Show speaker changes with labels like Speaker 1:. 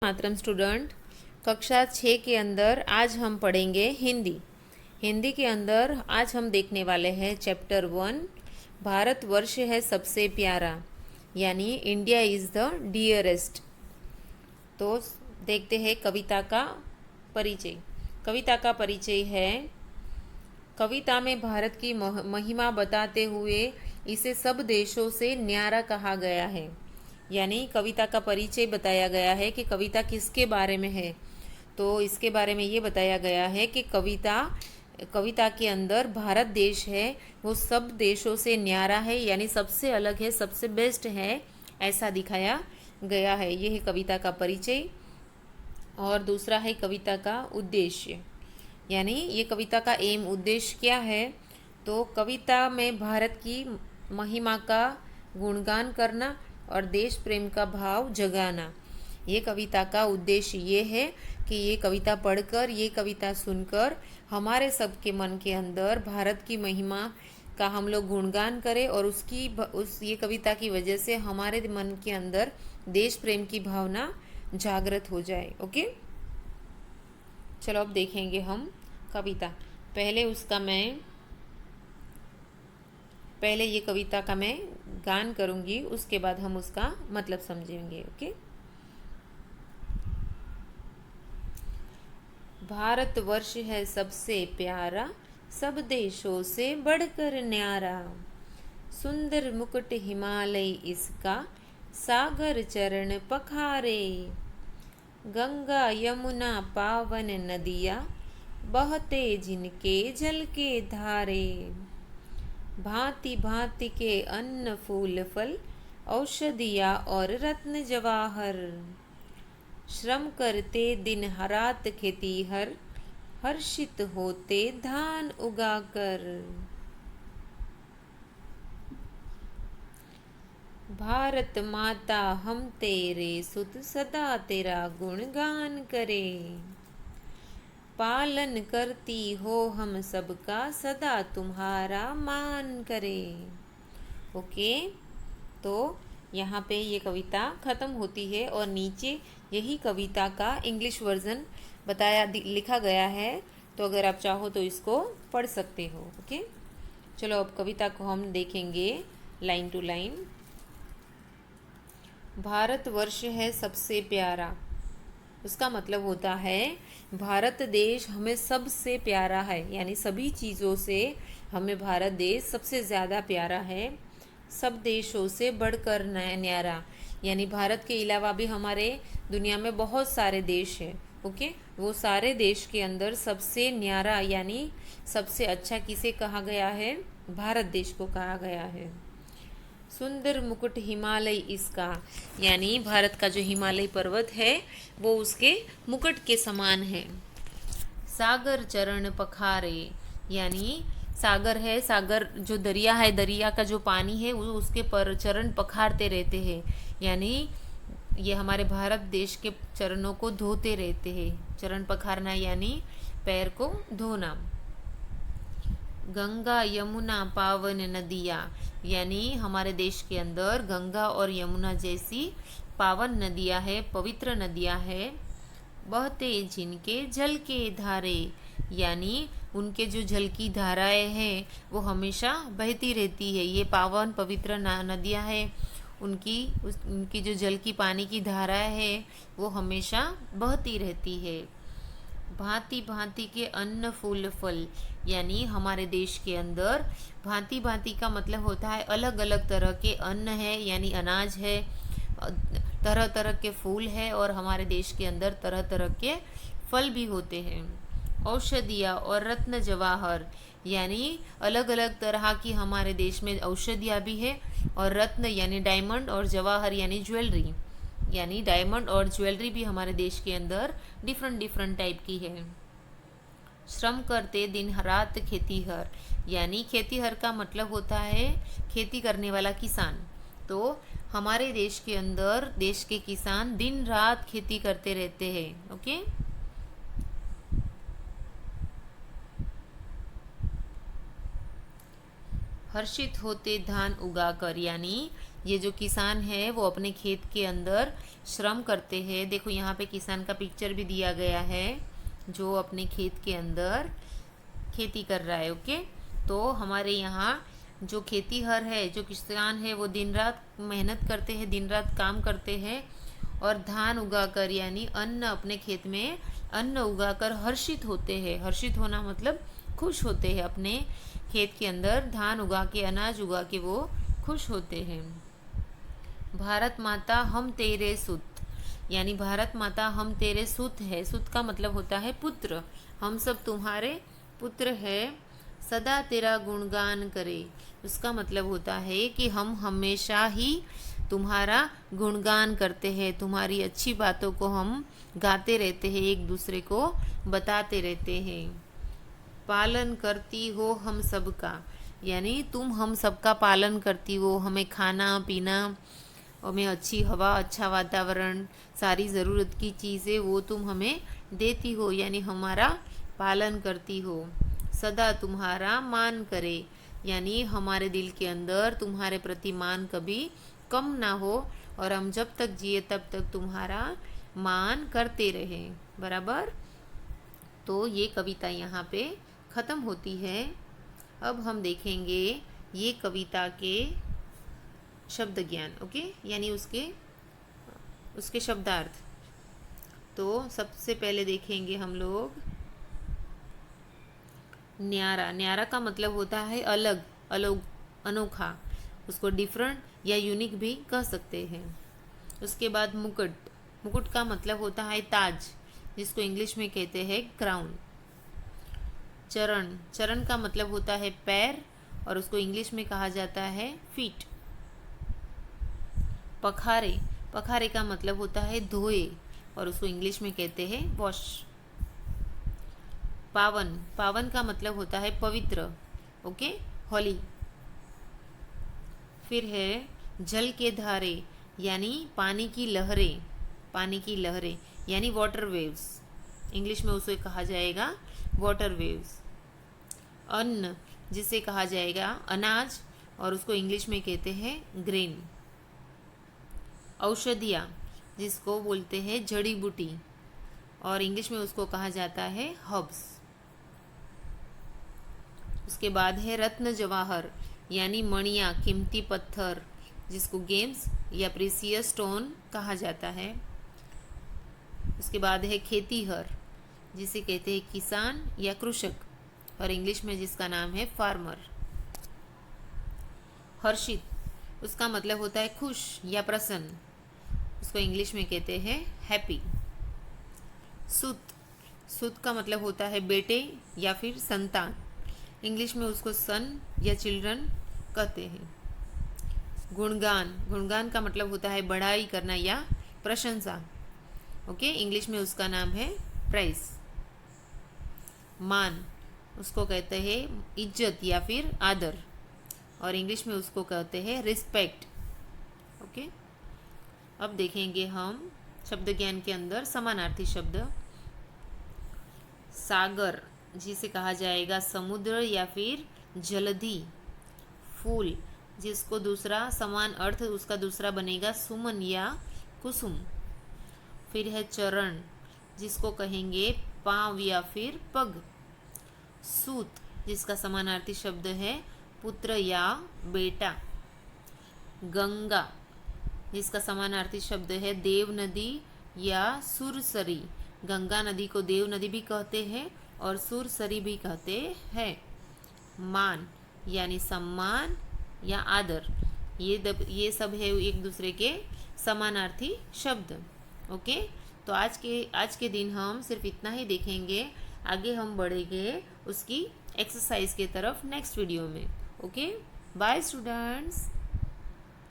Speaker 1: मातरम student, कक्षा 6 के अंदर आज हम पढ़ेंगे हिंदी। हिंदी के अंदर आज हम देखने वाले हैं चैप्टर 1, भारतवर्ष है सबसे प्यारा, यानी इंडिया इज़ द डियरेस्ट। तो देखते हैं कविता का परिचय। कविता का परिचय है, कविता में भारत की महिमा बताते हुए इसे सब देशों से न्यारा कहा गया है। यानी कविता का परिचय बताया गया है कि कविता किसके बारे में है। तो इसके बारे में ये बताया गया है कि कविता के अंदर भारत देश है वो सब देशों से न्यारा है, यानी सबसे अलग है, सबसे बेस्ट है, ऐसा दिखाया गया है। ये है कविता का परिचय। और दूसरा है कविता का उद्देश्य, यानी ये कविता का एम उद्देश्य क्या है। तो कविता में भारत की महिमा का गुणगान करना और देश प्रेम का भाव जगाना, ये कविता का उद्देश्य ये है कि ये कविता पढ़कर, ये कविता सुनकर हमारे सबके मन के अंदर भारत की महिमा का हम लोग गुणगान करें और ये कविता की वजह से हमारे मन के अंदर देश प्रेम की भावना जागृत हो जाए। ओके, चलो अब देखेंगे हम कविता। पहले ये कविता का मैं गान करूँगी, उसके बाद हम उसका मतलब समझेंगे। ओके, भारतवर्ष है सबसे प्यारा, सब देशों से बढ़कर न्यारा, सुंदर मुकुट हिमालय इसका, सागर चरण पखारे, गंगा यमुना पावन नदिया, बहते जिनके जल के धारे, भांति भांति के अन्न फूल फल, औषधिया और रत्न जवाहर, श्रम करते दिन रात खेतीहर, हर्षित होते धान उगाकर, भारत माता हम तेरे सुत, सदा तेरा गुणगान करे, पालन करती हो हम सबका, सदा तुम्हारा मान करे। ओके, तो यहाँ पे ये कविता ख़त्म होती है और नीचे यही कविता का इंग्लिश वर्जन लिखा गया है। तो अगर आप चाहो तो इसको पढ़ सकते हो। ओके, चलो अब कविता को हम देखेंगे लाइन टू लाइन। भारतवर्ष है सबसे प्यारा, उसका मतलब होता है भारत देश हमें सबसे प्यारा है, यानी सभी चीज़ों से हमें भारत देश सबसे ज़्यादा प्यारा है, सब देशों से बढ़कर न्यारा, यानी भारत के अलावा भी हमारे दुनिया में बहुत सारे देश हैं। ओके, वो सारे देश के अंदर सबसे न्यारा यानी सबसे अच्छा किसे कहा गया है? भारत देश को कहा गया है। सुंदर मुकुट हिमालय इसका, यानी भारत का जो हिमालय पर्वत है वो उसके मुकुट के समान है। सागर चरण पखारे, यानी सागर है, सागर जो दरिया है, दरिया का जो पानी है वो उसके पर चरण पखारते रहते हैं, यानी ये हमारे भारत देश के चरणों को धोते रहते हैं। चरण पखारना यानी पैर को धोना। गंगा यमुना पावन नदियाँ, यानी हमारे देश के अंदर गंगा और यमुना जैसी पावन नदियाँ है, पवित्र नदियाँ है। बहते जिनके जल के धारे, यानी उनके जो जल की धाराएं हैं वो हमेशा बहती रहती है। ये पावन पवित्र नदियाँ हैं, उनकी जो जल की पानी की धाराएं है वो हमेशा बहती रहती है। भांति भांति के अन्न फूल फल, यानी हमारे देश के अंदर भांति भांति का मतलब होता है अलग अलग तरह के अन्न है, यानी अनाज है, तरह तरह के फूल है और हमारे देश के अंदर तरह तरह के फल भी होते हैं। औषधियाँ और रत्न जवाहर, यानी अलग अलग तरह की हमारे देश में औषधियाँ भी है और रत्न यानी डायमंड और जवाहर यानी ज्वेलरी, यानी डायमंड और ज्वेलरी भी हमारे देश के अंदर डिफरेंट डिफरेंट टाइप की है। श्रम करते दिन रात खेतीहर, यानी खेतीहर का मतलब होता है खेती करने वाला किसान। तो हमारे देश के अंदर देश के किसान दिन रात खेती करते रहते हैं। ओके, हर्षित होते धान उगाकर, यानी ये जो किसान है वो अपने खेत के अंदर श्रम करते हैं। देखो यहाँ पे किसान का पिक्चर भी दिया गया है जो अपने खेत के अंदर खेती कर रहा है। ओके, तो हमारे यहाँ जो खेतीहर है, जो किसान है, वो दिन रात मेहनत करते हैं, दिन रात काम करते हैं और धान उगाकर यानी अन्न, अपने खेत में अन्न उगाकर हर्षित होते हैं। हर्षित होना मतलब खुश होते हैं। अपने खेत के अंदर धान उगा के, अनाज उगा के वो खुश होते हैं। भारत माता हम तेरे सुत, यानी भारत माता हम तेरे सुत है। सुत का मतलब होता है पुत्र। हम सब तुम्हारे पुत्र है। सदा तेरा गुणगान करे, उसका मतलब होता है कि हम हमेशा ही तुम्हारा गुणगान करते हैं, तुम्हारी अच्छी बातों को हम गाते रहते हैं, एक दूसरे को बताते रहते हैं। पालन करती हो हम सबका, यानी तुम हम सबका पालन करती हो। हमें खाना पीना, हमें अच्छी हवा, अच्छा वातावरण, सारी ज़रूरत की चीज़ें वो तुम हमें देती हो, यानी हमारा पालन करती हो। सदा तुम्हारा मान करे, यानी हमारे दिल के अंदर तुम्हारे प्रति मान कभी कम ना हो और हम जब तक जिए तब तक तुम्हारा मान करते रहें। बराबर। तो ये कविता यहाँ पे ख़त्म होती है। अब हम देखेंगे ये कविता के शब्द ज्ञान। ओके, यानी उसके शब्दार्थ। तो सबसे पहले देखेंगे हम लोग न्यारा। न्यारा का मतलब होता है अलग, अलग, अनोखा। उसको डिफरेंट या यूनिक भी कह सकते हैं। उसके बाद मुकुट। मुकुट का मतलब होता है ताज, जिसको इंग्लिश में कहते हैं क्राउन। चरण। चरण का मतलब होता है पैर और उसको इंग्लिश में कहा जाता है फीट। पखारे। पखारे का मतलब होता है धोए और उसको इंग्लिश में कहते हैं वॉश। पावन। पावन का मतलब होता है पवित्र। ओके, होली। फिर है जल के धारे, यानी पानी की लहरें। पानी की लहरें यानी वाटर वेव्स, इंग्लिश में उसे कहा जाएगा वाटर वेव्स। अन्न, जिसे कहा जाएगा अनाज और उसको इंग्लिश में कहते हैं ग्रेन। औषधियाँ, जिसको बोलते हैं जड़ी बूटी और इंग्लिश में उसको कहा जाता है हर्ब्स। उसके बाद है रत्न जवाहर, यानी मणियाँ, कीमती पत्थर, जिसको गेम्स या प्रीसियस स्टोन कहा जाता है। उसके बाद है खेतीहर, जिसे कहते हैं किसान या कृषक और इंग्लिश में जिसका नाम है फार्मर। हर्षित, उसका मतलब होता है खुश या प्रसन्न, उसको इंग्लिश में कहते हैं हैप्पी। सुत। सुत का मतलब होता है बेटे या फिर संतान, इंग्लिश में उसको सन या चिल्ड्रन कहते हैं। गुणगान। गुणगान का मतलब होता है बढ़ाई करना या प्रशंसा। ओके, इंग्लिश में उसका नाम है प्राइस। मान, उसको कहते हैं इज्जत या फिर आदर और इंग्लिश में उसको कहते हैं रिस्पेक्ट। ओके, अब देखेंगे हम शब्द ज्ञान के अंदर समानार्थी शब्द। सागर, जिसे कहा जाएगा समुद्र या फिर जलधि। फूल, जिसको दूसरा समान अर्थ उसका दूसरा बनेगा सुमन या कुसुम। फिर है चरण, जिसको कहेंगे पाँव या फिर पग। सूत, जिसका समानार्थी शब्द है पुत्र या बेटा। गंगा, जिसका समानार्थी शब्द है देव नदी या सुरसरी। गंगा नदी को देव नदी भी कहते हैं और सुरसरी भी कहते हैं। मान, यानी सम्मान या आदर। ये सब है एक दूसरे के समानार्थी शब्द। ओके, तो आज के दिन हम सिर्फ इतना ही देखेंगे। आगे हम बढ़ेंगे उसकी एक्सरसाइज के तरफ नेक्स्ट वीडियो में। Okay, bye students.